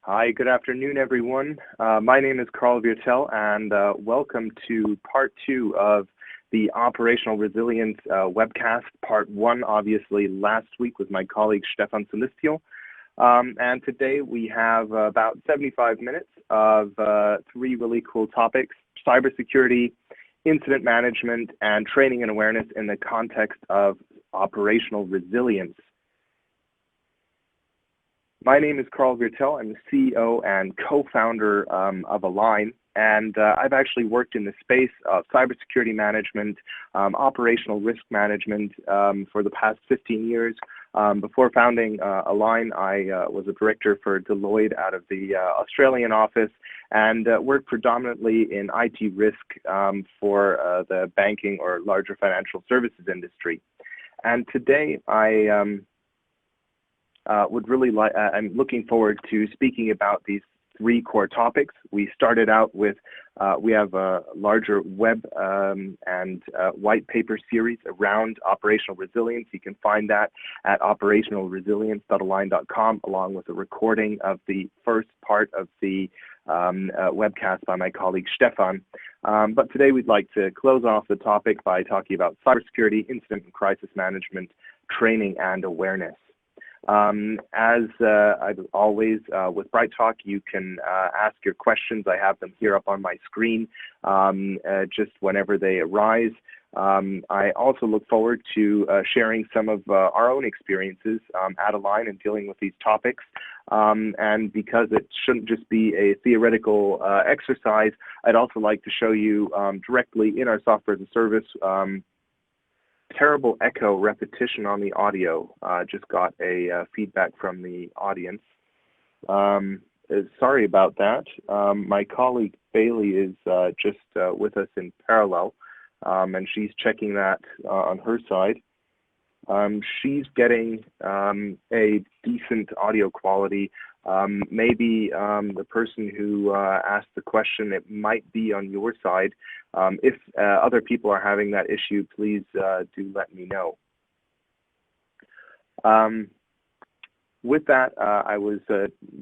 Hi, good afternoon, everyone. My name is Karl Viertel, and welcome to part 2 of the Operational Resilience webcast. Part 1, obviously, last week with my colleague Stefan Celestial. And today we have about 75 minutes of 3 really cool topics: cybersecurity, incident management, and training and awareness in the context of operational resilience. My name is Karl Viertel. I'm the CEO and co-founder of Align, and I've actually worked in the space of cybersecurity management, operational risk management for the past 15 years. Before founding Align, I was a director for Deloitte out of the Australian office, and worked predominantly in IT risk for the banking or larger financial services industry. And today I'm looking forward to speaking about these 3 core topics. We started out with, we have a larger web and white paper series around operational resilience. You can find that at operationalresilience.align.com, along with a recording of the first part of the webcast by my colleague Stefan. But today we'd like to close off the topic by talking about cybersecurity, incident and crisis management, training and awareness. As always with Bright Talk, you can ask your questions. I have them here up on my screen just whenever they arise. I also look forward to sharing some of our own experiences at Align and dealing with these topics. And because it shouldn't just be a theoretical exercise, I'd also like to show you directly in our software as a service terrible echo repetition on the audio. Just got a feedback from the audience. Sorry about that. My colleague Bailey is just with us in parallel, and she's checking that on her side. She's getting a decent audio quality. Maybe the person who asked the question, it might be on your side. If other people are having that issue, please do let me know. With that, I was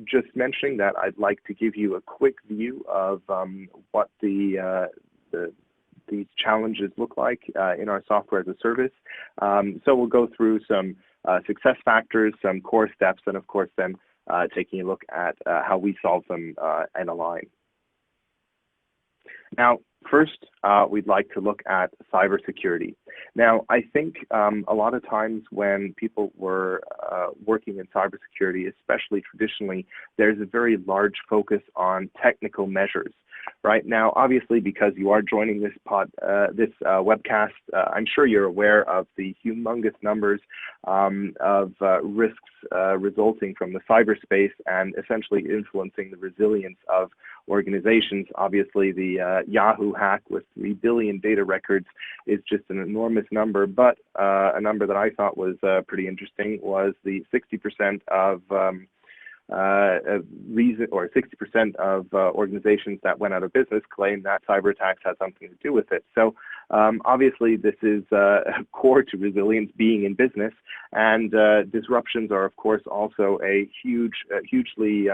just mentioning that I'd like to give you a quick view of what these challenges look like in our software as a service. So we'll go through some success factors, some core steps, and of course then taking a look at how we solve them and Align. Now, first, we'd like to look at cybersecurity. Now, I think a lot of times when people were working in cybersecurity, especially traditionally, there's a very large focus on technical measures. Right now, obviously, because you are joining this webcast, I'm sure you're aware of the humongous numbers of risks resulting from the cyberspace and essentially influencing the resilience of organizations. Obviously, the Yahoo hack with 3 billion data records is just an enormous number, but a number that I thought was pretty interesting was the 60% of 60% of organizations that went out of business claim that cyber attacks had something to do with it. So obviously this is core to resilience, being in business, and disruptions are of course also a hugely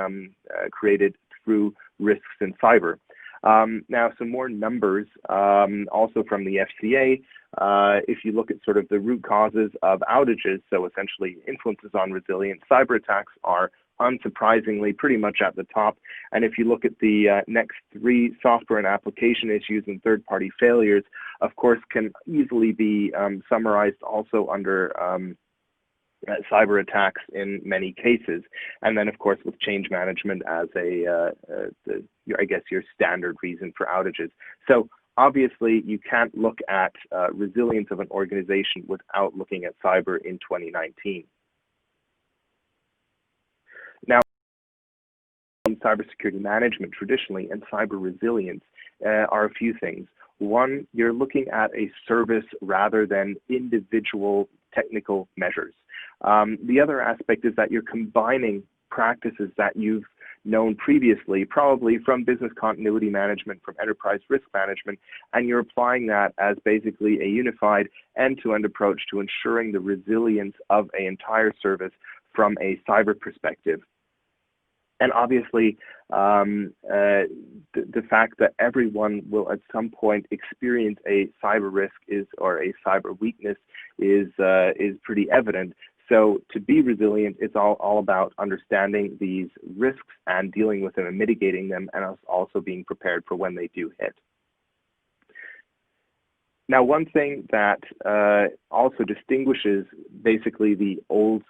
created through risks in cyber. Now, some more numbers also from the FCA. If you look at sort of the root causes of outages, so essentially influences on resilience, cyber attacks are unsurprisingly pretty much at the top. And if you look at the next 3, software and application issues and third-party failures, of course, can easily be summarized also under cyber attacks in many cases. And then, of course, with change management as I guess, your standard reason for outages. So obviously, you can't look at resilience of an organization without looking at cyber in 2019. Now, cybersecurity management traditionally and cyber resilience are a few things. One, you're looking at a service rather than individual technical measures. The other aspect is that you're combining practices that you've known previously, probably from business continuity management, from enterprise risk management, and you're applying that as basically a unified end-to-end approach to ensuring the resilience of an entire service from a cyber perspective. And obviously, the fact that everyone will at some point experience a cyber risk or a cyber weakness is pretty evident. So to be resilient, it's all about understanding these risks and dealing with them and mitigating them, and also being prepared for when they do hit. Now, one thing that also distinguishes basically the old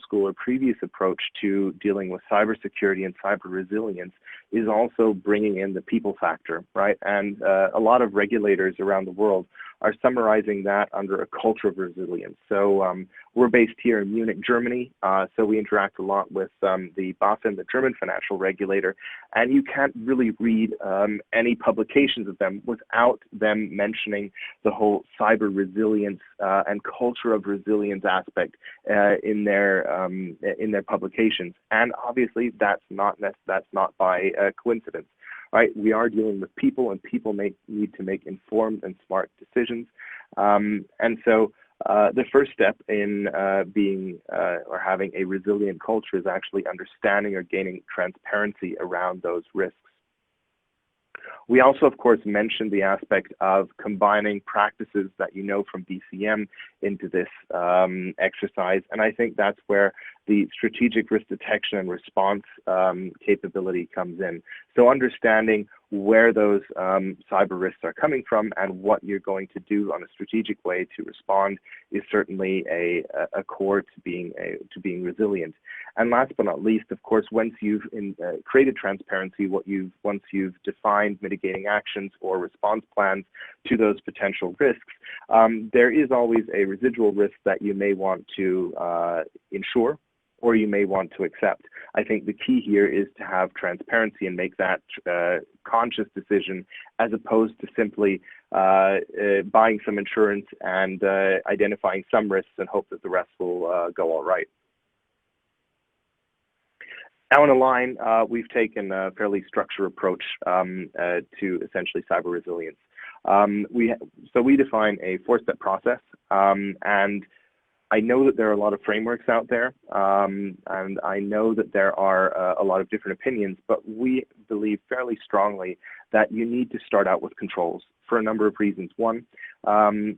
school or previous approach to dealing with cybersecurity and cyber resilience is also bringing in the people factor, right? And a lot of regulators around the world are summarizing that under a culture of resilience. So we're based here in Munich, Germany, so we interact a lot with the BaFin, the German financial regulator, and you can't really read any publications of them without them mentioning the whole cyber resilience and culture of resilience aspect in their publications. And obviously, that's not by coincidence. Right, we are dealing with people, and people need to make informed and smart decisions. And so the first step in being or having a resilient culture is actually understanding or gaining transparency around those risks. We also, of course, mentioned the aspect of combining practices that you know from BCM into this exercise, and I think that's where the strategic risk detection and response capability comes in. So understanding where those cyber risks are coming from and what you're going to do on a strategic way to respond is certainly a core to being resilient. And last but not least, of course, once you've created transparency, once you've defined mitigating actions or response plans to those potential risks, there is always a residual risk that you may want to ensure, or you may want to accept. I think the key here is to have transparency and make that conscious decision, as opposed to simply buying some insurance and identifying some risks and hope that the rest will go all right. Now in Align, we've taken a fairly structured approach to essentially cyber resilience. So we define a four-step process, and I know that there are a lot of frameworks out there, and I know that there are a lot of different opinions, but we believe fairly strongly that you need to start out with controls for a number of reasons. One,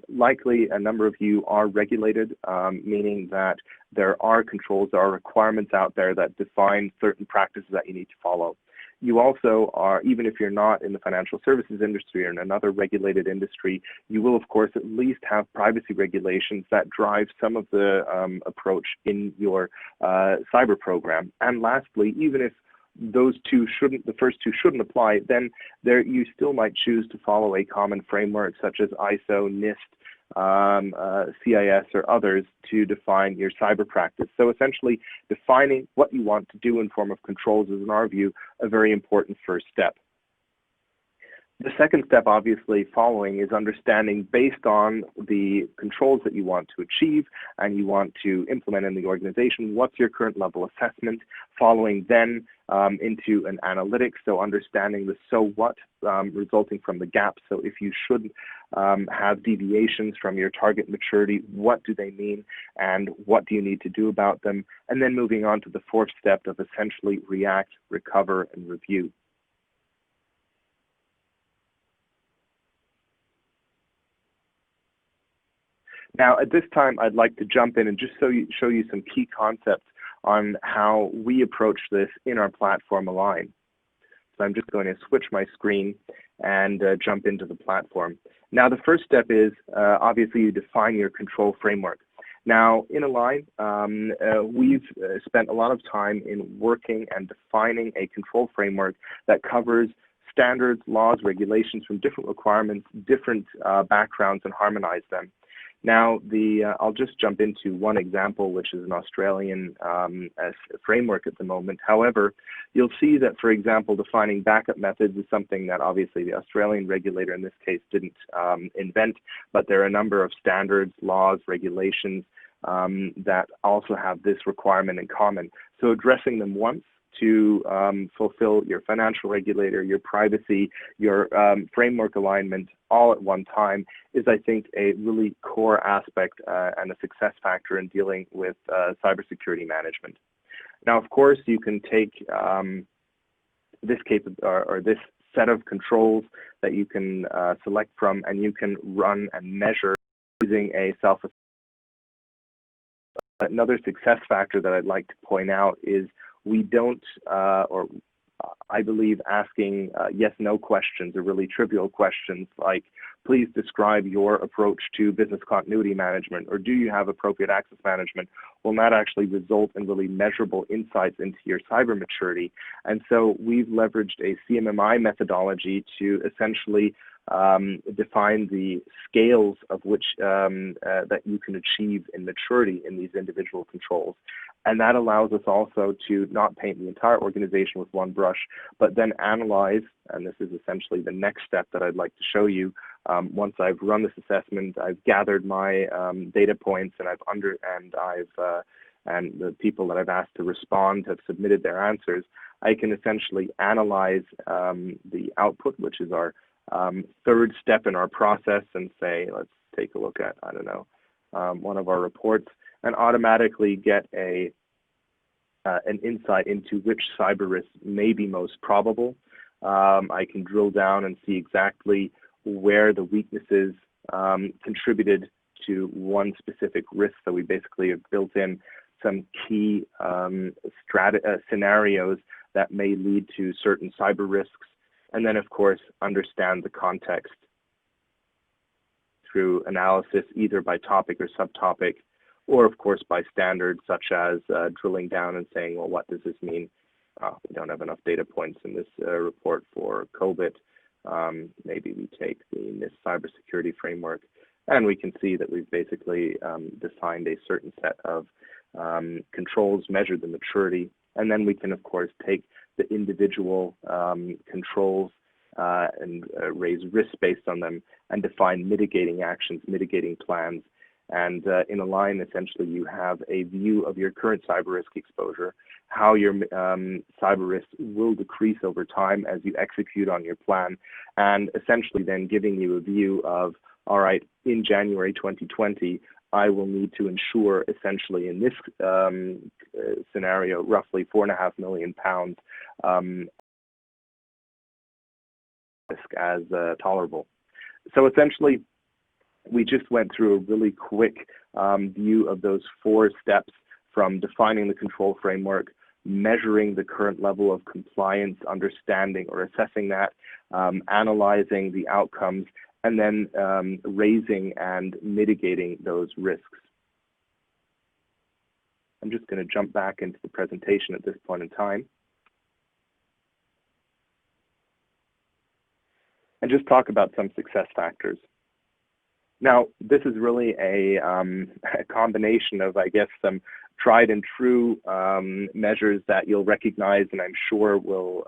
likely a number of you are regulated, meaning that there are controls, there are requirements out there that define certain practices that you need to follow. You also are, even if you're not in the financial services industry or in another regulated industry, you will, of course, at least have privacy regulations that drive some of the approach in your cyber program. And lastly, even if the first two shouldn't apply, then you still might choose to follow a common framework such as ISO, NIST, CIS, or others to define your cyber practice. So essentially, defining what you want to do in form of controls is, in our view, a very important first step. The second step, obviously, following is understanding, based on the controls that you want to achieve and you want to implement in the organization, what's your current level assessment, following then into an analytics, so understanding the so what resulting from the gaps. So if you should have deviations from your target maturity, what do they mean and what do you need to do about them? And then moving on to the fourth step of essentially react, recover, and review. Now, at this time, I'd like to jump in and just show you some key concepts on how we approach this in our platform Align. So I'm just going to switch my screen and jump into the platform. Now, the first step is, obviously, you define your control framework. Now, in Align, we've spent a lot of time in working and defining a control framework that covers standards, laws, regulations from different requirements, different backgrounds, and harmonize them. Now, I'll just jump into one example, which is an Australian framework at the moment. However, you'll see that, for example, defining backup methods is something that obviously the Australian regulator in this case didn't invent, but there are a number of standards, laws, regulations that also have this requirement in common. So addressing them once to fulfill your financial regulator, your privacy, your framework alignment all at one time is, I think, a really core aspect and a success factor in dealing with cybersecurity management. Now, of course, you can take this set of controls that you can select from, and you can run and measure using a self-assessment. Another success factor that I'd like to point out is we don't, or I believe asking yes/no questions or really trivial questions like, please describe your approach to business continuity management, or do you have appropriate access management, will not actually result in really measurable insights into your cyber maturity. And so we've leveraged a CMMI methodology to essentially define the scales of which that you can achieve in maturity in these individual controls. And that allows us also to not paint the entire organization with one brush, but then analyze, and this is essentially the next step that I'd like to show you. Once I've run this assessment, I've gathered my data points, and and the people that I've asked to respond have submitted their answers. I can essentially analyze the output, which is our third step in our process, and say, let's take a look at, I don't know, one of our reports, and automatically get an insight into which cyber risks may be most probable. I can drill down and see exactly where the weaknesses contributed to one specific risk. So we basically have built in some key scenarios that may lead to certain cyber risks. And then, of course, understand the context through analysis, either by topic or subtopic, or, of course, by standards, such as drilling down and saying, well, what does this mean? We don't have enough data points in this report for COVID. Maybe we take the NIST cybersecurity framework, and we can see that we've basically defined a certain set of controls, measured the maturity, and then we can, of course, take the individual controls and raise risks based on them and define mitigating actions, mitigating plans. And in a line, essentially, you have a view of your current cyber risk exposure, how your cyber risk will decrease over time as you execute on your plan, and essentially then giving you a view of, all right, in January 2020, I will need to insure essentially in this scenario, roughly £4.5 million risk as tolerable. So essentially, we just went through a really quick view of those 4 steps, from defining the control framework, measuring the current level of compliance, understanding or assessing that, analyzing the outcomes, and then raising and mitigating those risks. I'm just going to jump back into the presentation at this point in time and just talk about some success factors. Now, this is really a combination of, I guess, some tried and true measures that you'll recognize and I'm sure will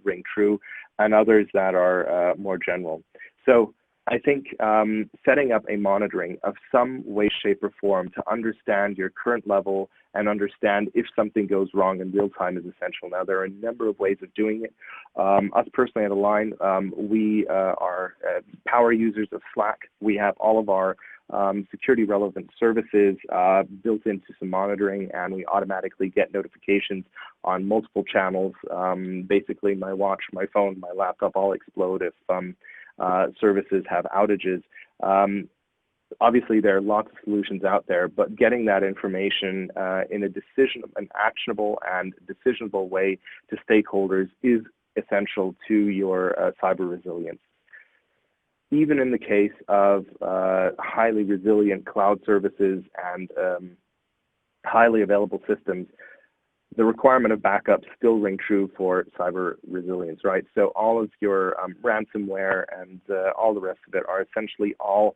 ring true, and others that are more general. So I think setting up a monitoring of some way, shape, or form to understand your current level and understand if something goes wrong in real time is essential. Now, there are a number of ways of doing it. Us personally at Align, we are power users of Slack. We have all of our security relevant services built into some monitoring, and we automatically get notifications on multiple channels. Basically, my watch, my phone, my laptop all explode if services have outages. Obviously, there are lots of solutions out there, but getting that information in an actionable and decisionable way to stakeholders is essential to your cyber resilience. Even in the case of highly resilient cloud services and highly available systems, the requirement of backups still ring true for cyber resilience, right? So all of your ransomware and all the rest of it are essentially all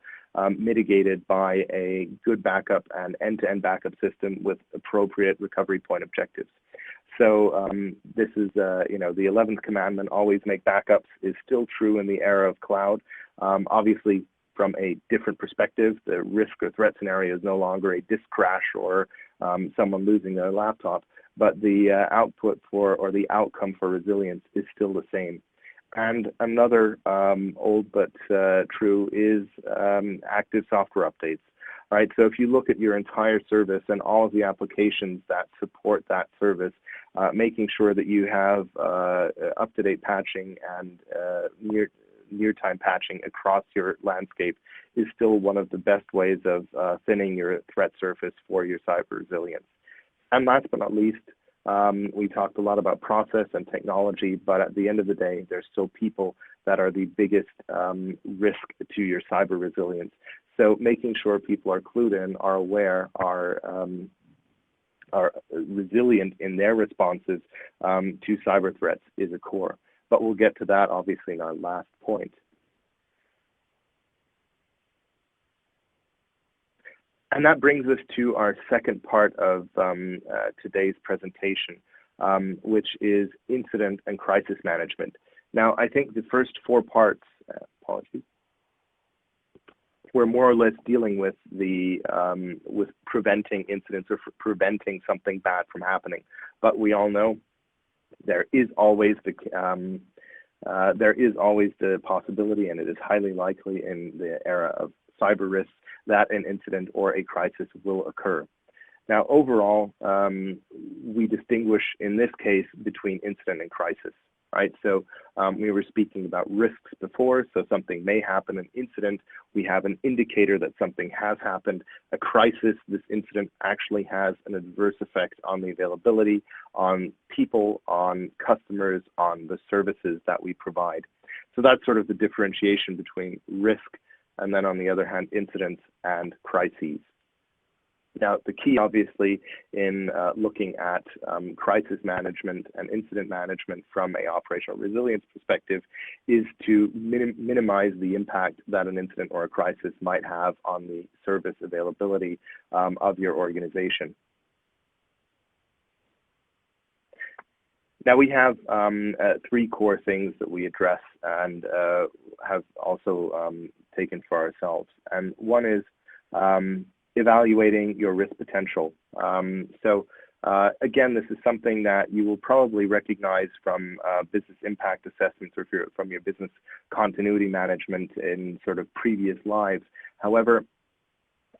mitigated by a good backup and end-to-end backup system with appropriate recovery point objectives. So this is, the 11th commandment, always make backups, is still true in the era of cloud. Obviously, from a different perspective, the risk or threat scenario is no longer a disk crash or someone losing their laptop, but the output for, or the outcome for resilience is still the same. And another old but true is active software updates. right? So if you look at your entire service and all of the applications that support that service, making sure that you have up-to-date patching and near-time patching across your landscape is still one of the best ways of thinning your threat surface for your cyber resilience. And last but not least, we talked a lot about process and technology, but at the end of the day, there's still people that are the biggest risk to your cyber resilience. So making sure people are clued in, are aware, are resilient in their responses to cyber threats is a core. But we'll get to that obviously in our last point. And that brings us to our second part of today's presentation, which is incident and crisis management. Now, I think the first four parts, apologies, we're more or less dealing with the with preventing incidents or preventing something bad from happening. But we all know there is always the possibility, and it is highly likely in the era of cyber risks, that an incident or a crisis will occur. Now, overall, we distinguish in this case between incident and crisis, right? So we were speaking about risks before, so something may happen. An incident, we have an indicator that something has happened. A crisis, this incident actually has an adverse effect on the availability, on people, on customers, on the services that we provide. So that's sort of the differentiation between risk and then on the other hand, incidents and crises. Now, the key obviously in looking at crisis management and incident management from an operational resilience perspective is to minimize the impact that an incident or a crisis might have on the service availability of your organization. Now we have three core things that we address and have also taken for ourselves. And one is evaluating your risk potential. Again, this is something that you will probably recognize from business impact assessments or from your business continuity management in sort of previous lives. However,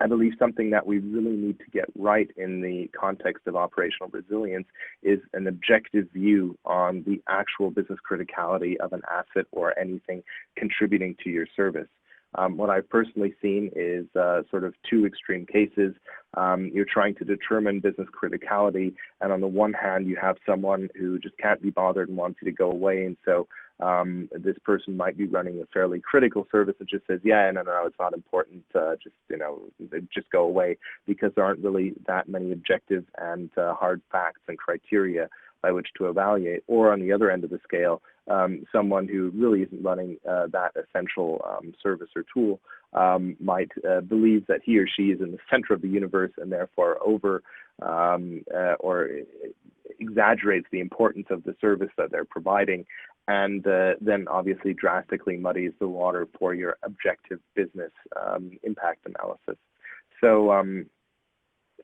I believe something that we really need to get right in the context of operational resilience is an objective view on the actual business criticality of an asset or anything contributing to your service. What I've personally seen is sort of two extreme cases. You're trying to determine business criticality, and on the one hand, you have someone who just can't be bothered and wants you to go away, and so this person might be running a fairly critical service and just says, yeah, no, it's not important, just go away, because there aren't really that many objective and hard facts and criteria by which to evaluate. Or on the other end of the scale, someone who really isn't running that essential service or tool might believe that he or she is in the center of the universe and therefore or exaggerates the importance of the service that they're providing, and then obviously drastically muddies the water for your objective business impact analysis. So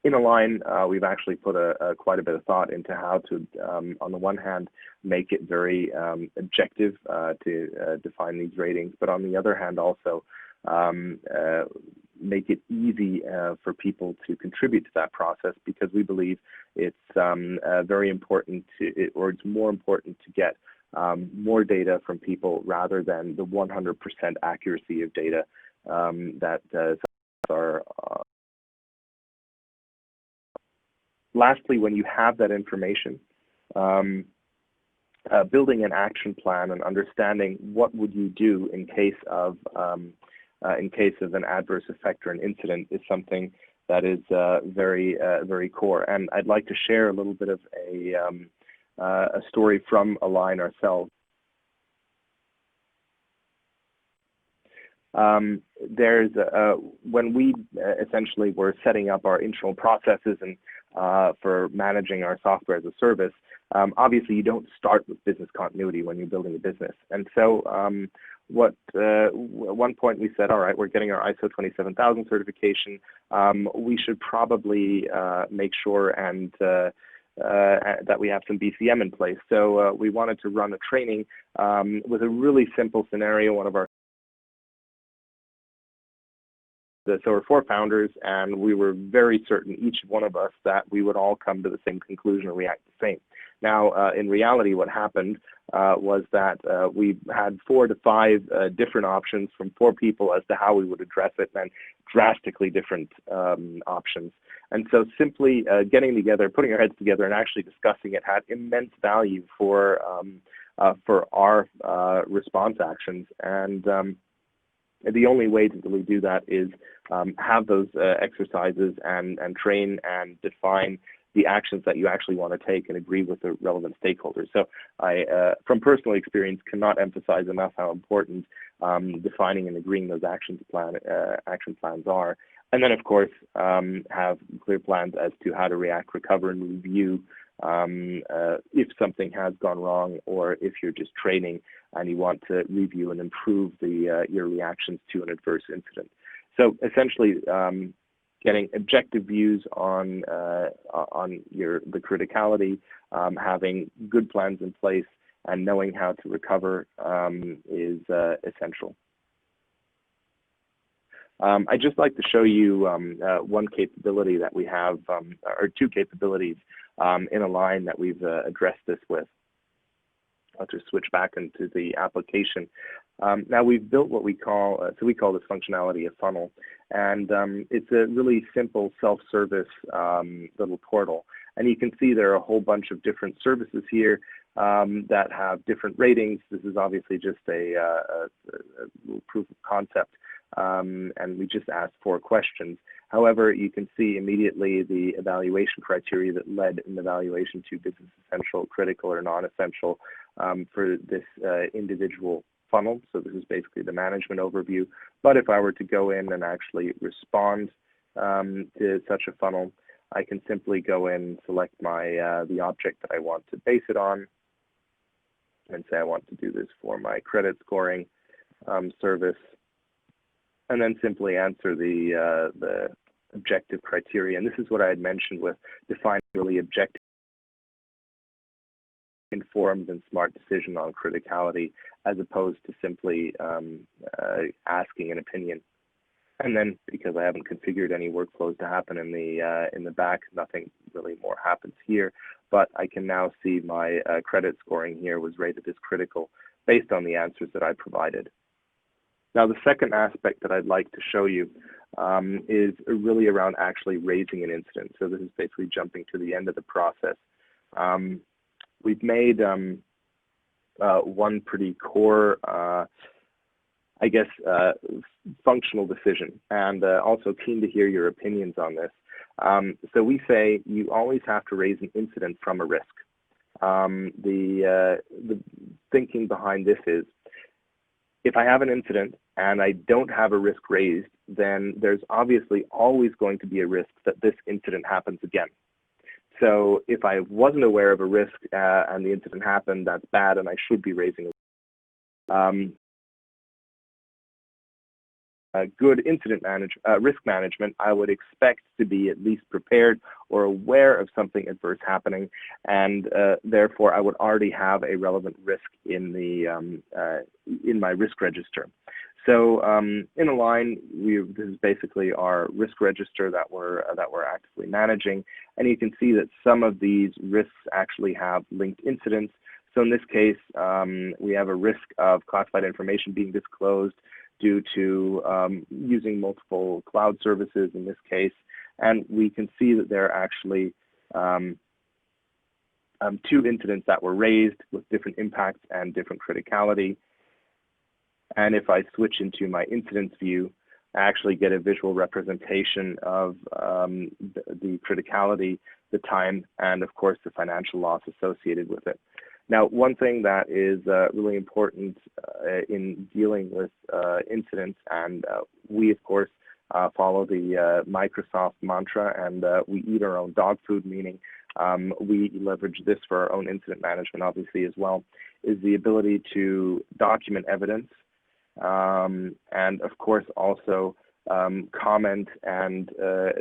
in Align, we've actually put quite a bit of thought into how to, on the one hand, make it very objective to define these ratings, but on the other hand also make it easy for people to contribute to that process, because we believe it's very important or it's more important to get more data from people rather than the 100% accuracy of data that are. Lastly, when you have that information, building an action plan and understanding what would you do in case of an adverse effect or an incident is something that is very core. And I'd like to share a little bit of a story from Align ourselves. When we essentially were setting up our internal processes and for managing our software as a service, obviously you don't start with business continuity when you're building a business. And so at one point we said, all right, we're getting our ISO 27000 certification. We should probably make sure and that we have some BCM in place. So we wanted to run a training with a really simple scenario. One of our so we're four founders, and we were very certain, each one of us, that we would all come to the same conclusion or react the same. Now, in reality, what happened was that we had 4 to 5 different options from 4 people as to how we would address it, and drastically different options. And so simply getting together, putting our heads together, and actually discussing it had immense value for our response actions. And the only way to really do that is have those exercises and train and define the actions that you actually want to take and agree with the relevant stakeholders. So I, from personal experience, cannot emphasize enough how important defining and agreeing those action plans are. And then, of course, have clear plans as to how to react, recover, and review if something has gone wrong, or if you're just training and you want to review and improve your reactions to an adverse incident. So essentially, getting objective views on the criticality, having good plans in place, and knowing how to recover is essential. I'd just like to show you one capability that we have, or 2 capabilities in a line that we've addressed this with. I'll just switch back into the application. Now we've built what we call, so we call this functionality a funnel, and it's a really simple self-service little portal. And you can see there are a whole bunch of different services here that have different ratings. This is obviously just a proof of concept, and we just asked 4 questions. However, you can see immediately the evaluation criteria that led in the evaluation to business essential, critical, or non-essential for this individual funnel. So this is basically the management overview. But if I were to go in and actually respond to such a funnel, I can simply go in, select my the object that I want to base it on, and say I want to do this for my credit scoring service, and then simply answer the objective criteria. And this is what I had mentioned with defining really objective, informed, and smart decision on criticality, as opposed to simply asking an opinion. And then, because I haven't configured any workflows to happen in the back, nothing really more happens here. But I can now see my credit scoring here was rated as critical based on the answers that I provided. Now, the second aspect that I'd like to show you is really around actually raising an incident. So this is basically jumping to the end of the process. We've made one pretty core, I guess, functional decision, and also keen to hear your opinions on this. So we say you always have to raise an incident from a risk. The thinking behind this is, if I have an incident and I don't have a risk raised, then there's obviously always going to be a risk that this incident happens again. So if I wasn't aware of a risk and the incident happened, that's bad, and I should be raising a good incident risk management. I would expect to be at least prepared or aware of something adverse happening, and therefore I would already have a relevant risk in my risk register. So in a line, this is basically our risk register that we're actively managing, and you can see that some of these risks actually have linked incidents. So in this case, we have a risk of classified information being disclosed due to using multiple cloud services in this case, and we can see that there are actually 2 incidents that were raised with different impacts and different criticality. And if I switch into my incidents view, I actually get a visual representation of the criticality, the time, and of course the financial loss associated with it. Now, one thing that is really important in dealing with incidents, and we of course follow the Microsoft mantra, and we eat our own dog food, meaning we leverage this for our own incident management obviously as well, is the ability to document evidence, and of course also comment and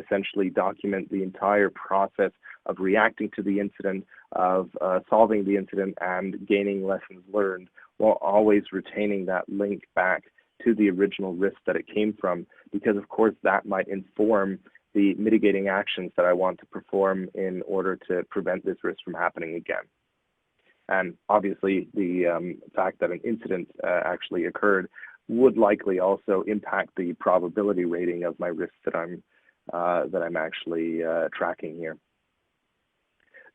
essentially document the entire process of reacting to the incident, of solving the incident and gaining lessons learned, while always retaining that link back to the original risk that it came from, because of course that might inform the mitigating actions that I want to perform in order to prevent this risk from happening again. And obviously the fact that an incident actually occurred would likely also impact the probability rating of my risks that I'm actually tracking here.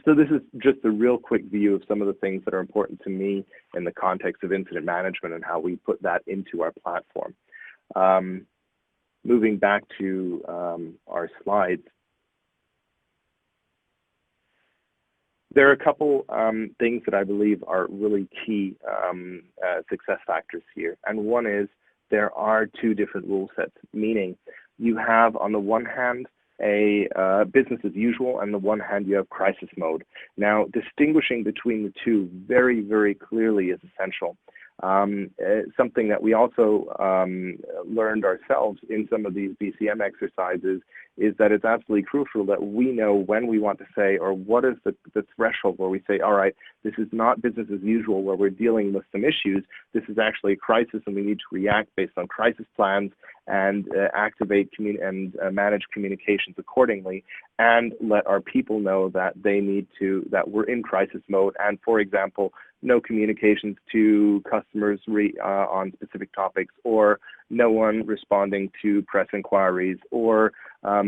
So this is just a real quick view of some of the things that are important to me in the context of incident management and how we put that into our platform. Moving back to our slides, there are a couple things that I believe are really key success factors here. And one is there are two different rule sets, meaning you have, on the one hand, a business as usual, and on the one hand, you have crisis mode. Now, distinguishing between the two very, very clearly is essential. Something that we also learned ourselves in some of these BCM exercises is that it's absolutely crucial that we know when we want to say, or what is the threshold where we say, all right, this is not business as usual where we're dealing with some issues. This is actually a crisis and we need to react based on crisis plans and activate and manage communications accordingly, and let our people know that they need to, that we're in crisis mode. And for example, no communications to customers on specific topics, or no one responding to press inquiries, or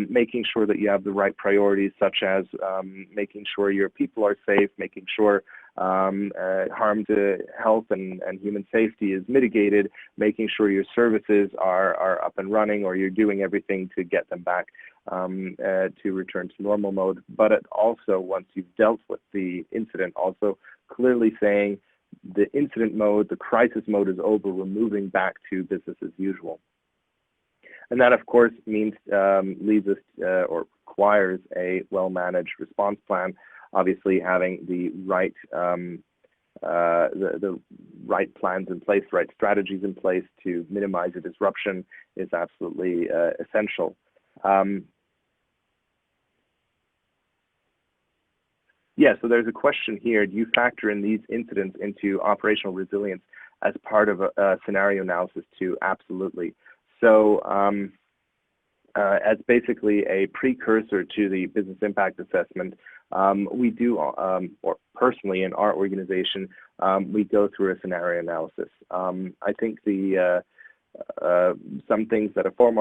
making sure that you have the right priorities, such as making sure your people are safe, making sure harm to health and human safety is mitigated, making sure your services are up and running, or you're doing everything to get them back to return to normal mode. But it also, once you've dealt with the incident, also clearly saying the incident mode, the crisis mode is over, we're moving back to business as usual. And that, of course, means leads us or requires a well-managed response plan. Obviously, having the right the right plans in place, the right strategies in place to minimize the disruption is absolutely essential. Yeah, so there's a question here. Do you factor in these incidents into operational resilience as part of a scenario analysis too? Absolutely. So as basically a precursor to the business impact assessment, we do, or personally in our organization, we go through a scenario analysis. I think the some things that inform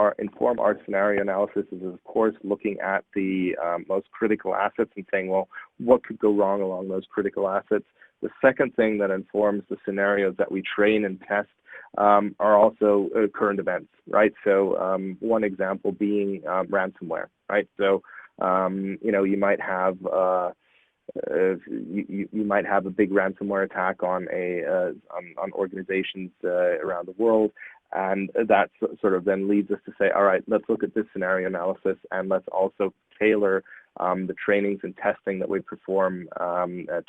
our scenario analysis is, of course, looking at the most critical assets and saying, well, what could go wrong along those critical assets? The second thing that informs the scenarios that we train and test are also current events, right? So one example being ransomware, right? So you know, you might have you might have a big ransomware attack on on organizations around the world, and that sort of then leads us to say, all right, let's look at this scenario analysis, and let's also tailor the trainings and testing that we perform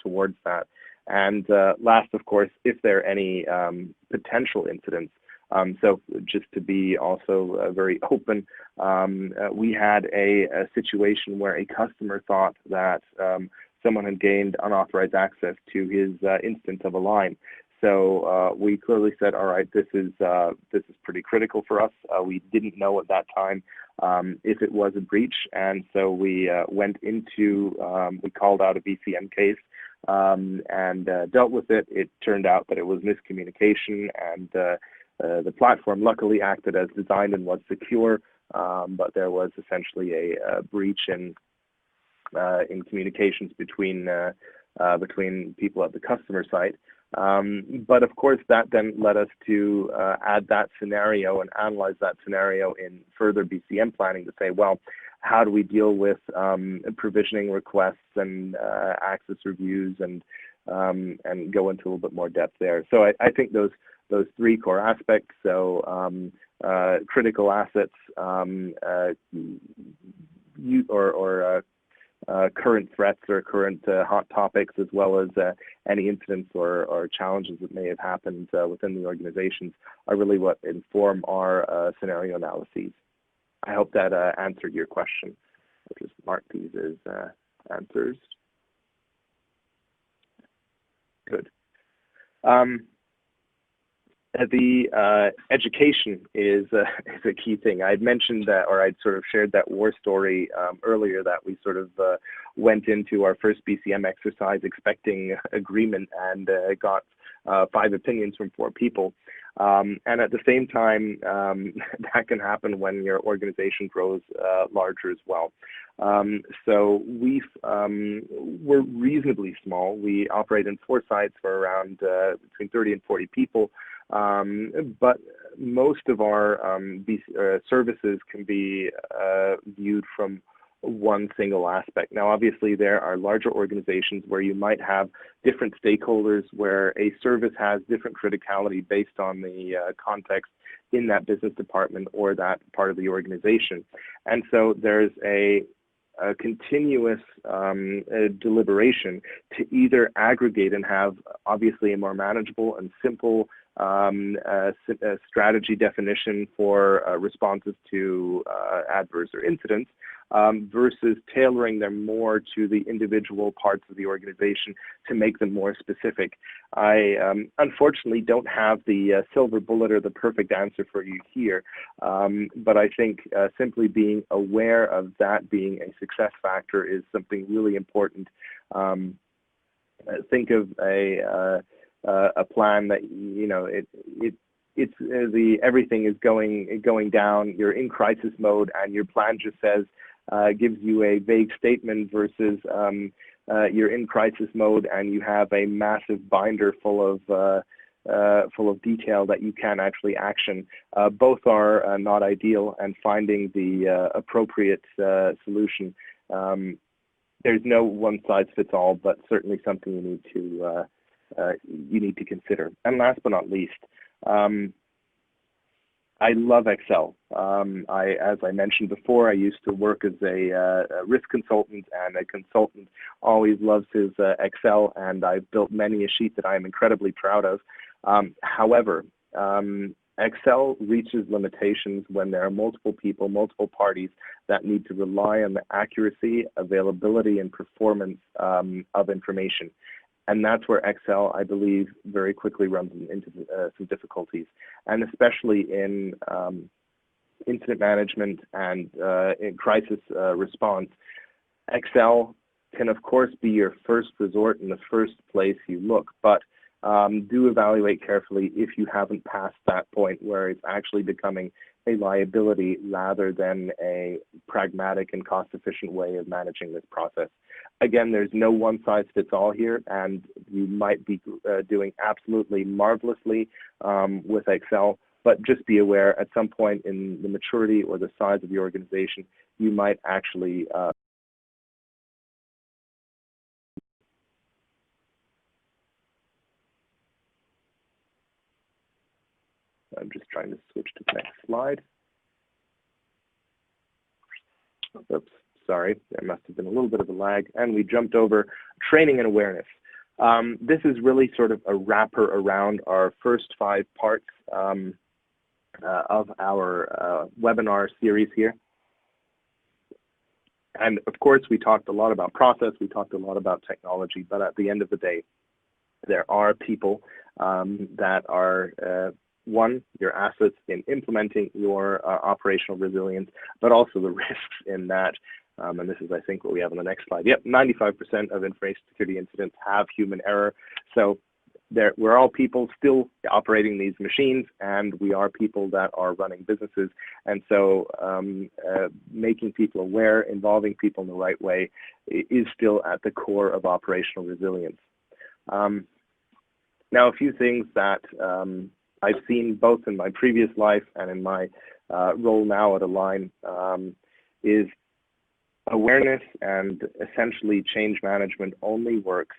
towards that. And last, of course, if there are any potential incidents. So just to be also very open, we had a situation where a customer thought that someone had gained unauthorized access to his instance of a line. So we clearly said, all right, this is pretty critical for us. We didn't know at that time if it was a breach, and so we went into, we called out a BCM case and dealt with it. It turned out that it was miscommunication, and the platform luckily acted as designed and was secure, but there was essentially a breach in communications between people at the customer site. But of course, that then led us to add that scenario and analyze that scenario in further BCM planning to say, well, how do we deal with provisioning requests and access reviews, and go into a little bit more depth there. So I think those three core aspects, so critical assets, current threats or current hot topics, as well as any incidents or challenges that may have happened within the organizations, are really what inform our scenario analyses. I hope that answered your question. I'll just mark these as answers. Good. The education is is a key thing. I'd mentioned that, or I'd sort of shared that war story earlier, that we sort of went into our first BCM exercise expecting agreement and got 5 opinions from 4 people. And at the same time, that can happen when your organization grows larger as well. So we're reasonably small. We operate in 4 sites for around between 30 and 40 people. But most of our services can be viewed from one single aspect. Now, obviously, there are larger organizations where you might have different stakeholders, where a service has different criticality based on the context in that business department or that part of the organization. And so there's a continuous deliberation to either aggregate and have obviously a more manageable and simple strategy definition for responses to adverse or incidents, versus tailoring them more to the individual parts of the organization to make them more specific. I unfortunately don't have the silver bullet or the perfect answer for you here, but I think simply being aware of that being a success factor is something really important. Think of a plan that, you know, it's everything is going down. You're in crisis mode, and your plan just says gives you a vague statement versus you're in crisis mode and you have a massive binder full of detail that you can actually action. Both are not ideal, and finding the appropriate solution. There's no one size fits all, but certainly something you need to consider. And last but not least, I love Excel. As I mentioned before, I used to work as a risk consultant, and a consultant always loves his Excel, and I've built many a sheet that I am incredibly proud of. However, Excel reaches limitations when there are multiple people, multiple parties that need to rely on the accuracy, availability, and performance of information. And that's where Excel, I believe, very quickly runs into some difficulties, and especially in incident management and in crisis response. Excel can, of course, be your first resort and the first place you look, but do evaluate carefully if you haven't passed that point where it's actually becoming a liability rather than a pragmatic and cost-efficient way of managing this process. Again, there's no one-size-fits-all here, and you might be doing absolutely marvelously with Excel, but just be aware at some point in the maturity or the size of your organization, you might actually I'm just trying to switch to the next slide. Oops, sorry, there must have been a little bit of a lag, and we jumped over training and awareness. This is really sort of a wrapper around our first 5 parts of our webinar series here. And of course, we talked a lot about process, we talked a lot about technology, but at the end of the day, there are people that are one, your assets in implementing your operational resilience, but also the risks in that. And this is, I think, what we have on the next slide. Yep, 95% of information security incidents have human error. So we're all people still operating these machines, and we are people that are running businesses. And so making people aware, involving people in the right way is still at the core of operational resilience. Now, a few things that I've seen both in my previous life and in my role now at Align is awareness and essentially change management only works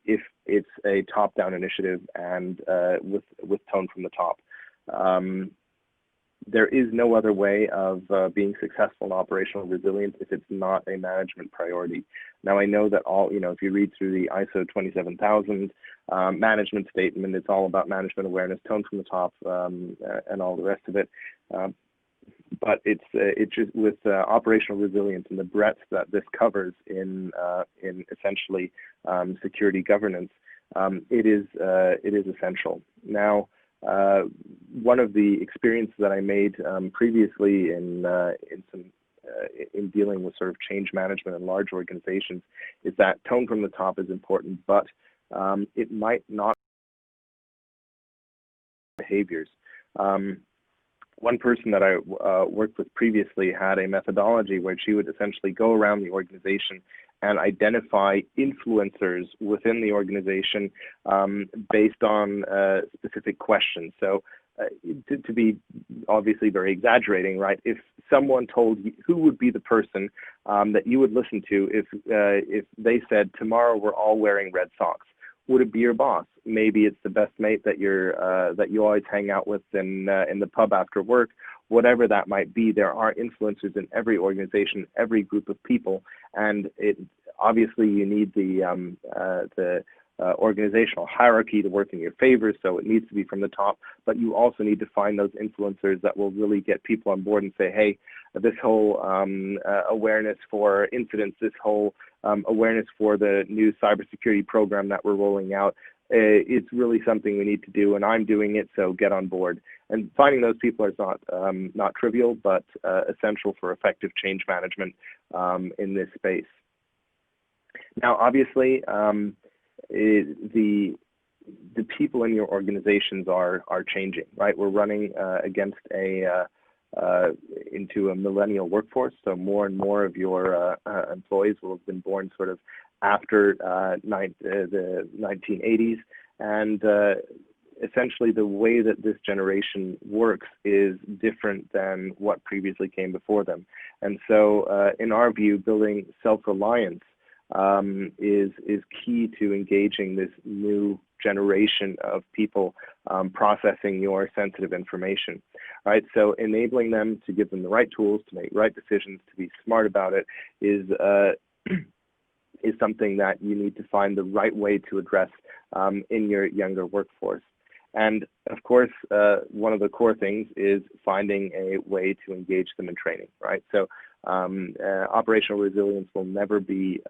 if it's a top-down initiative and with tone from the top. There is no other way of being successful in operational resilience if it's not a management priority. Now, I know that if you read through the ISO 27000 management statement, it's all about management awareness, tone from the top, and all the rest of it. But it's just with operational resilience and the breadth that this covers in essentially security governance, it is essential. Now, one of the experiences that I made previously in dealing with sort of change management in large organizations is that tone from the top is important, but it might not be behaviors. One person that I worked with previously had a methodology where she would essentially go around the organization and identify influencers within the organization based on specific questions. So to be obviously very exaggerating, right? If someone told you, who would be the person that you would listen to if they said, tomorrow we're all wearing red socks? Would it be your boss? Maybe it's the best mate that you always hang out with in the pub after work. Whatever that might be, there are influencers in every organization, every group of people, and obviously you need the organizational hierarchy to work in your favor, so it needs to be from the top, but you also need to find those influencers that will really get people on board and say, hey, this whole awareness for incidents, this whole awareness for the new cybersecurity program that we're rolling out, it's really something we need to do, and I'm doing it, so get on board. And finding those people is not trivial, but essential for effective change management in this space. Now, obviously, the people in your organizations are changing, right? We're running against into a millennial workforce, so more and more of your employees will have been born sort of after the 1980s, and essentially the way that this generation works is different than what previously came before them. And so in our view, building self-reliance is key to engaging this new generation of people processing your sensitive information, right? So enabling them to give them the right tools to make right decisions, to be smart about it is something that you need to find the right way to address in your younger workforce. And of course, one of the core things is finding a way to engage them in training, right? So operational resilience will never be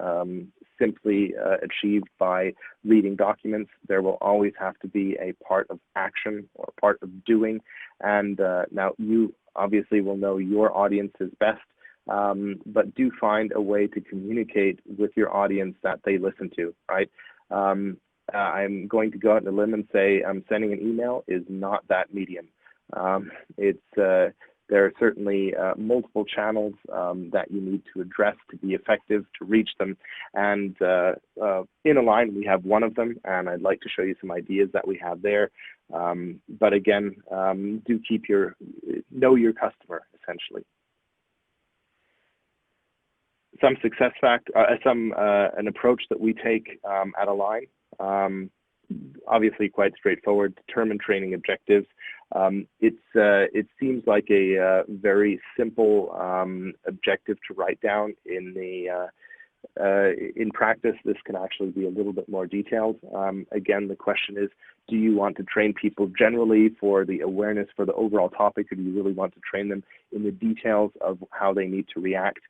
simply achieved by reading documents. There will always have to be a part of action or part of doing. And now you obviously will know your audiences best, but do find a way to communicate with your audience that they listen to, right? I'm going to go out on a limb and say sending an email is not that medium. There are certainly multiple channels that you need to address to be effective, to reach them. And in Align, we have one of them, and I'd like to show you some ideas that we have there. But again, do know your customer, essentially. Some success factor, an approach that we take at Align, obviously quite straightforward: determine training objectives. It seems like a very simple objective to write down. In practice, this can actually be a little bit more detailed. Again, the question is, do you want to train people generally for the awareness for the overall topic, or do you really want to train them in the details of how they need to react?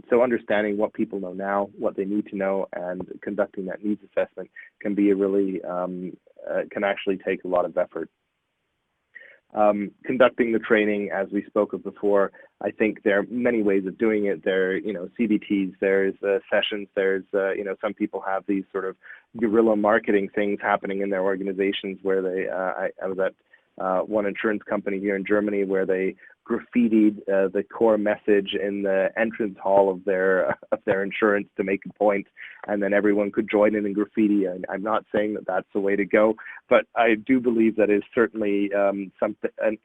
So understanding what people know now, what they need to know, and conducting that needs assessment can be can actually take a lot of effort. Conducting the training, as we spoke of before, I think there are many ways of doing it. There are, CBTs, there's sessions, there's, some people have these sort of guerrilla marketing things happening in their organizations where they, I was at one insurance company here in Germany where they graffitied the core message in the entrance hall of their insurance to make a point, and then everyone could join in and graffiti. And I'm not saying that that's the way to go, but I do believe that is certainly an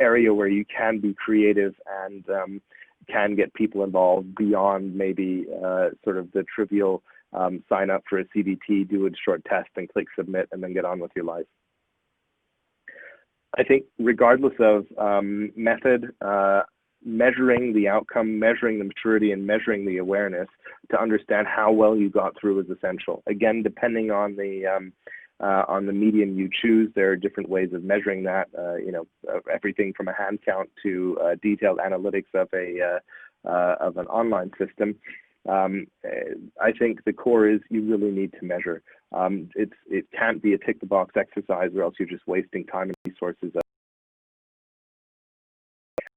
area where you can be creative and can get people involved beyond maybe sort of the trivial sign up for a CBT, do a short test, and click submit, and then get on with your life. I think regardless of method, measuring the outcome, measuring the maturity, and measuring the awareness to understand how well you got through is essential. Again, depending on the medium you choose, there are different ways of measuring that. Everything from a hand count to detailed analytics of an online system. I think the core is you really need to measure. It can't be a tick the box exercise, or else you're just wasting time and resources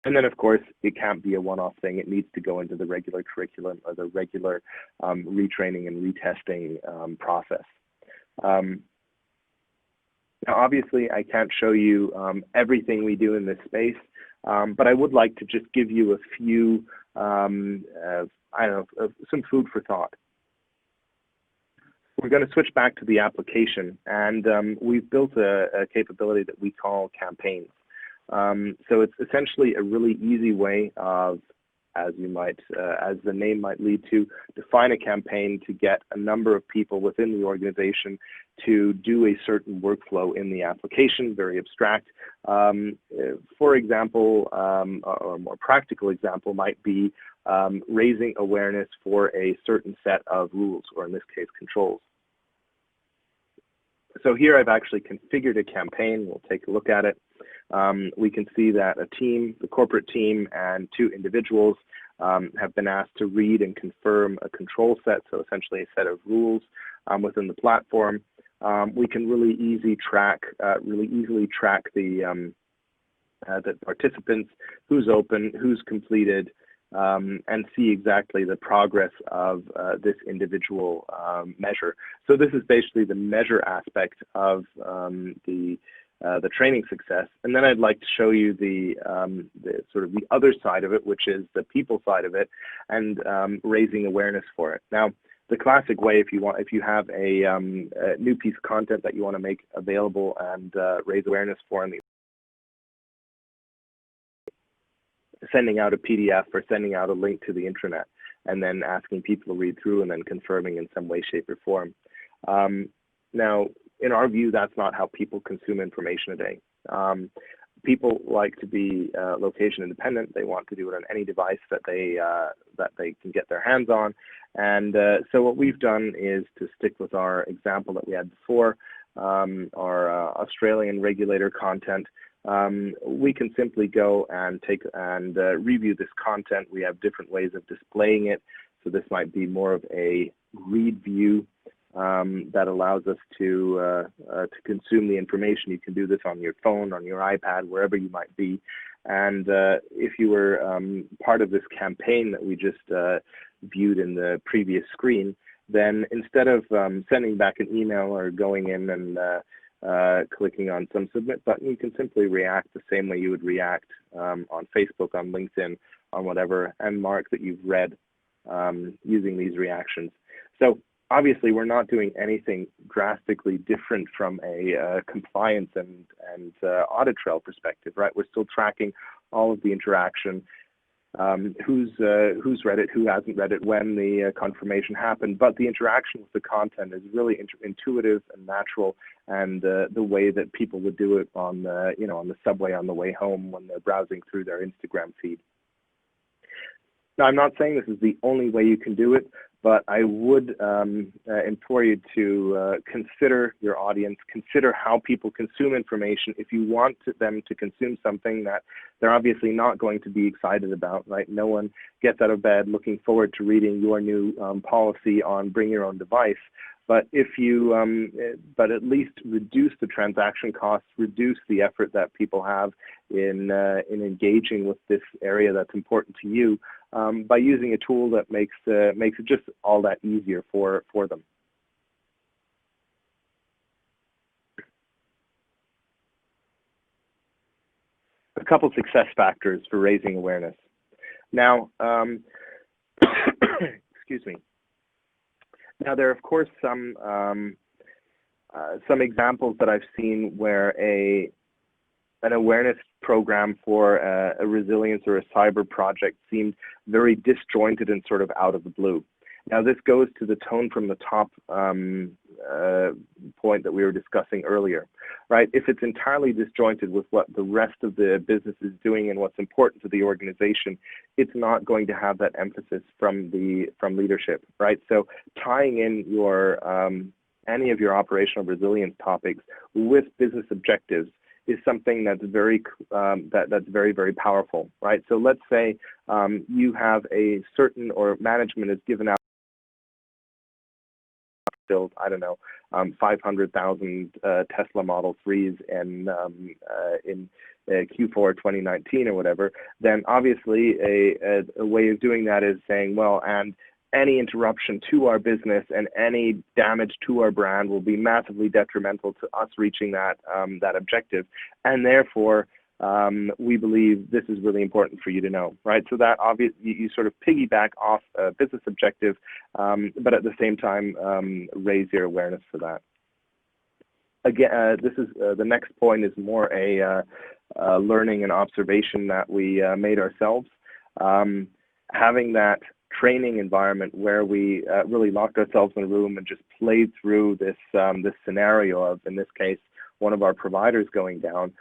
And then, of course, it can't be a one-off thing. It needs to go into the regular curriculum or the regular retraining and retesting process. Now, obviously, I can't show you everything we do in this space, but I would like to just give you a few, I don't know, some food for thought. We're going to switch back to the application, and we've built a capability that we call campaigns. So it's essentially a really easy way of, as the name might lead to, define a campaign to get a number of people within the organization to do a certain workflow in the application, very abstract. For example, or a more practical example might be raising awareness for a certain set of rules, or in this case, controls. So here I've actually configured a campaign. We'll take a look at it. We can see that a team, the corporate team, and 2 individuals have been asked to read and confirm a control set, so essentially a set of rules within the platform. We can really easily track the participants, who's open, who's completed, and see exactly the progress of this individual measure. So this is basically the measure aspect of the training success. And then I'd like to show you the sort of the other side of it, which is the people side of it, and raising awareness for it. Now, the classic way, if you have a new piece of content that you want to make available and raise awareness for, in the sending out a PDF or sending out a link to the intranet, and then asking people to read through and then confirming in some way, shape, or form. Now, in our view, that's not how people consume information today. People like to be location independent. They want to do it on any device that they can get their hands on. And so what we've done is to stick with our example that we had before, our Australian regulator content. We can simply go and review this content. We have different ways of displaying it. So this might be more of a read view that allows us to consume the information. You can do this on your phone, on your iPad, wherever you might be. And if you were part of this campaign that we just viewed in the previous screen, then instead of sending back an email or going in and clicking on some submit button, you can simply react the same way you would react on Facebook, on LinkedIn, on whatever, and mark that you've read using these reactions. So obviously, we're not doing anything drastically different from a compliance and audit trail perspective, right? We're still tracking all of the interaction, who's read it, who hasn't read it, when the confirmation happened. But the interaction with the content is really intuitive and natural, and the way that people would do it on the on the subway on the way home when they're browsing through their Instagram feed. Now, I'm not saying this is the only way you can do it, but I would implore you to consider your audience, consider how people consume information. If you want them to consume something that they're obviously not going to be excited about, right? No one gets out of bed looking forward to reading your new policy on bring your own device. But if you, but at least reduce the transaction costs, reduce the effort that people have in engaging with this area that's important to you, by using a tool that makes it just all that easier for them. A couple success factors for raising awareness. Now, excuse me. Now, there are, of course, some examples that I've seen where an awareness program for a resilience or a cyber project seemed very disjointed and sort of out of the blue. Now, this goes to the tone from the top point that we were discussing earlier, right? If it's entirely disjointed with what the rest of the business is doing and what's important to the organization, it's not going to have that emphasis from leadership, right? So tying in your any of your operational resilience topics with business objectives is something that's very very powerful, right? So let's say you have a certain, or management is given out build, I don't know, 500,000 Tesla Model 3s in Q4 2019 or whatever, then obviously a way of doing that is saying, well, and any interruption to our business and any damage to our brand will be massively detrimental to us reaching that that objective, and therefore we believe this is really important for you to know, right? So that obviously you sort of piggyback off a business objective, but at the same time raise your awareness for that. Again, this is the next point is more a learning and observation that we made ourselves. Having that training environment where we really locked ourselves in a room and just played through this this scenario of, in this case, one of our providers going down,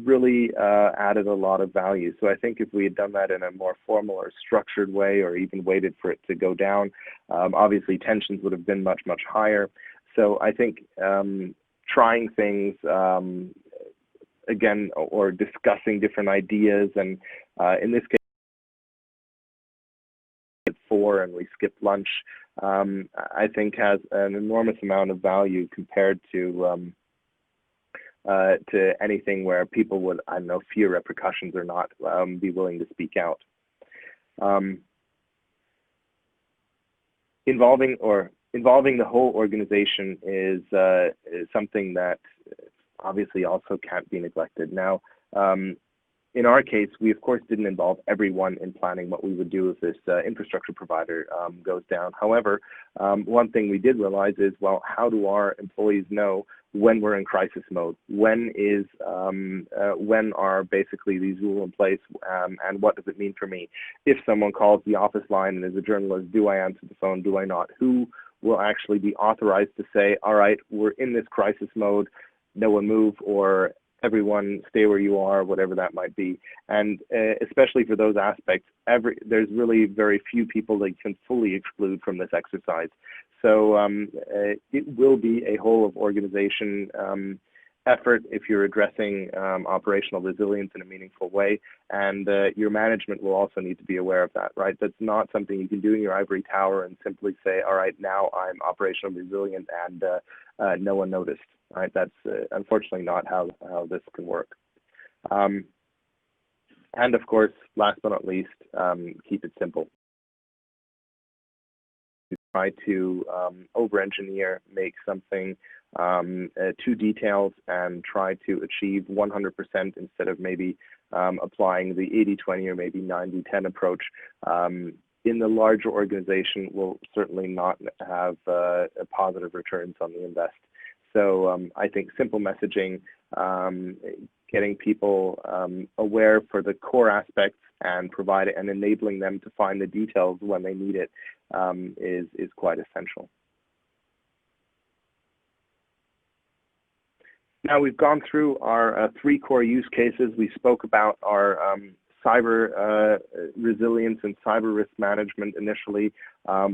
really added a lot of value. So I think if we had done that in a more formal or structured way, or even waited for it to go down, obviously tensions would have been much, much higher. So I think trying things again, or discussing different ideas, and in this case, 4 and we skipped lunch, I think has an enormous amount of value compared to anything where people would, I don't know, fear repercussions or not be willing to speak out. Involving the whole organization is something that obviously also can't be neglected. Now, in our case, we of course didn't involve everyone in planning what we would do if this infrastructure provider goes down. However, one thing we did realize is, well, how do our employees know when we're in crisis mode? When are basically these rules in place, and what does it mean for me? If someone calls the office line and is a journalist, do I answer the phone? Do I not? Who will actually be authorized to say, all right, we're in this crisis mode, no one move, or everyone stay where you are, whatever that might be. And especially for those aspects, there's really very few people that can fully exclude from this exercise. So it will be a whole of organization effort if you're addressing operational resilience in a meaningful way, and your management will also need to be aware of that, right? That's not something you can do in your ivory tower and simply say, all right, now I'm operationally resilient and no one noticed, right? That's unfortunately not how this can work. And of course, last but not least, keep it simple. Try to over-engineer, make something too detailed, and try to achieve 100% instead of maybe applying the 80-20 or maybe 90-10 approach. In the larger organization will certainly not have positive returns on the invest. So I think simple messaging, getting people aware for the core aspects and enabling them to find the details when they need it is quite essential. Now we've gone through our 3 core use cases. We spoke about our cyber resilience and cyber risk management initially.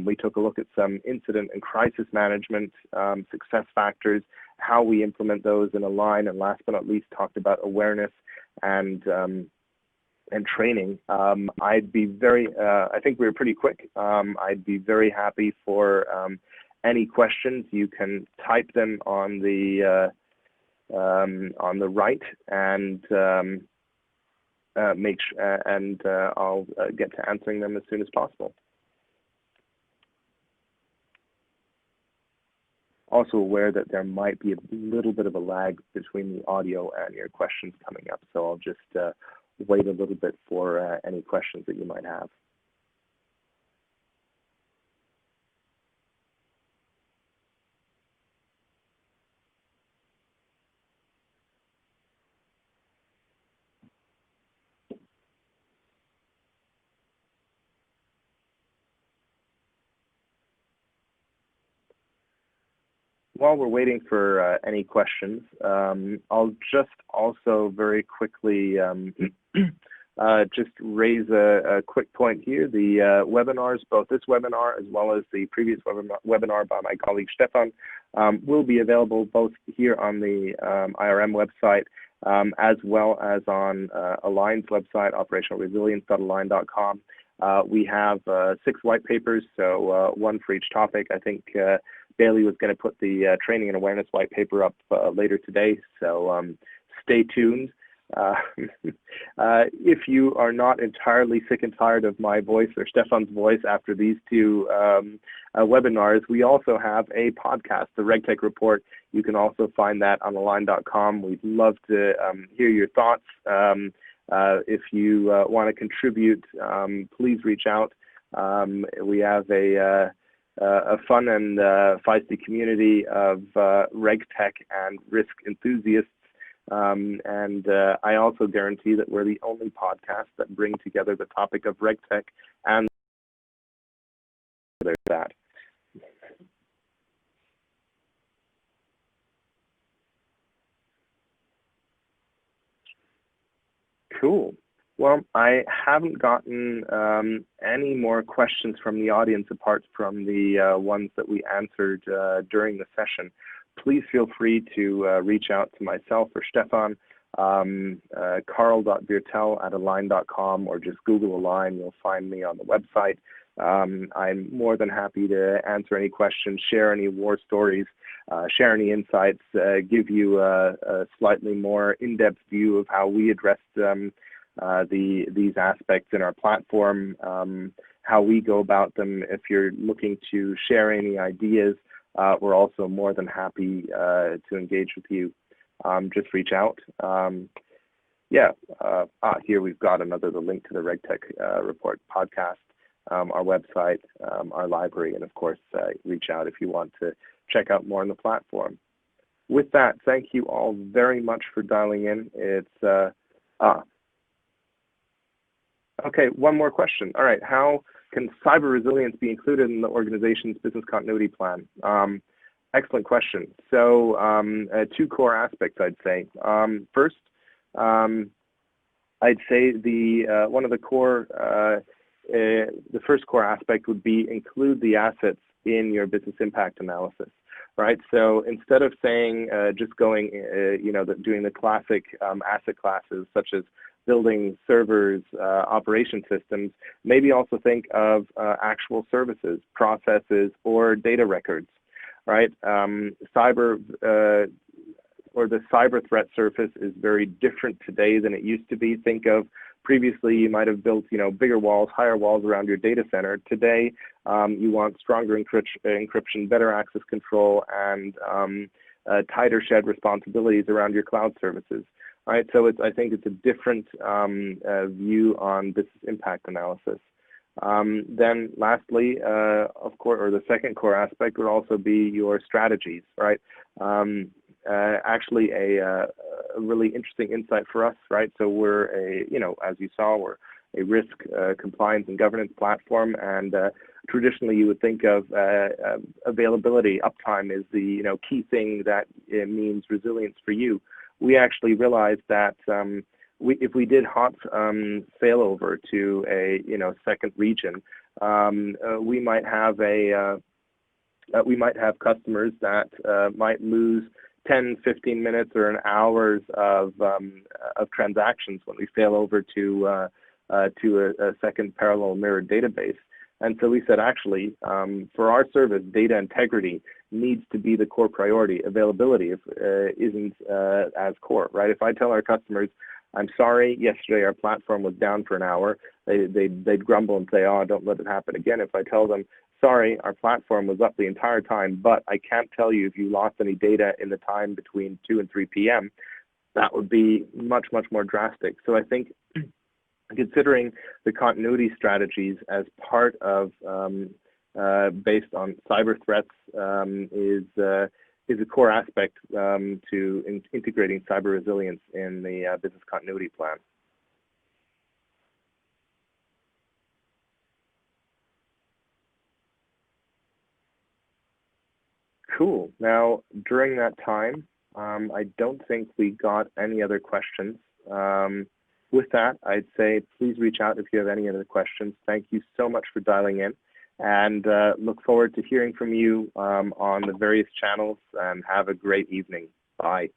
We took a look at some incident and crisis management success factors, how we implement those in a line, and last but not least talked about awareness and training. I'd be very, I think we were pretty quick. I'd be very happy for any questions. You can type them on the right, and I'll get to answering them as soon as possible. Also aware that there might be a little bit of a lag between the audio and your questions coming up, so I'll just wait a little bit for any questions that you might have. While we're waiting for any questions, I'll just also very quickly just raise a quick point here. The webinars, both this webinar as well as the previous webinar by my colleague Stefan, will be available both here on the IRM website as well as on Align's website, operationalresilience.align.com. We have 6 white papers, so 1 for each topic. I think Bailey was going to put the training and awareness white paper up later today, so stay tuned. Uh, if you are not entirely sick and tired of my voice or Stefan's voice after these two webinars, we also have a podcast, the RegTech Report. You can also find that on align.com. We'd love to hear your thoughts. If you want to contribute, please reach out. We have a fun and feisty community of RegTech and risk enthusiasts. I also guarantee that we're the only podcast that bring together the topic of RegTech and that. Cool. Well, I haven't gotten any more questions from the audience apart from the ones that we answered during the session. Please feel free to reach out to myself or Stefan, karl.viertel@align.com, or just Google Align. You'll find me on the website. I'm more than happy to answer any questions, share any war stories, share any insights, give you a slightly more in-depth view of how we address these aspects in our platform, how we go about them. If you're looking to share any ideas, we're also more than happy to engage with you. Just reach out. Here we've got the link to the RegTech Report podcast, our website, our library, and of course, reach out if you want to check out more on the platform. With that, thank you all very much for dialing in. It's okay, one more question. All right, how can cyber resilience be included in the organization's business continuity plan? Excellent question. So two core aspects, I'd say. First, I'd say one of the core, the first core aspect would be include the assets in your business impact analysis, right? So instead of saying just going, doing the classic asset classes such as building servers, operation systems, maybe also think of actual services, processes, or data records, right? Cyber or the cyber threat surface is very different today than it used to be. Think of previously you might have built, bigger walls, higher walls around your data center. Today, you want stronger encryption, better access control, and tighter shared responsibilities around your cloud services. All right, so I think it's a different view on business impact analysis. Then lastly, of course, or the second core aspect would also be your strategies, right? Actually a really interesting insight for us, right? So we're as you saw, we're a risk compliance and governance platform, and traditionally you would think of availability, uptime is the key thing that means resilience for you. We actually realized that if we did hot failover to a second region, we might have customers that might lose 10, 15 minutes or an hours of transactions when we fail over to a second parallel mirrored database. And so we said, actually, for our service, data integrity needs to be the core priority. Availability isn't as core, right? If I tell our customers, I'm sorry, yesterday our platform was down for an hour, they'd grumble and say, oh, don't let it happen again. If I tell them, sorry, our platform was up the entire time, but I can't tell you if you lost any data in the time between 2 and 3 p.m., that would be much, much more drastic. So I think considering the continuity strategies as part of based on cyber threats is a core aspect to integrating cyber resilience in the business continuity plan. Cool. Now, during that time, I don't think we got any other questions. With that, I'd say please reach out if you have any other questions. Thank you so much for dialing in, and look forward to hearing from you on the various channels, and have a great evening. Bye.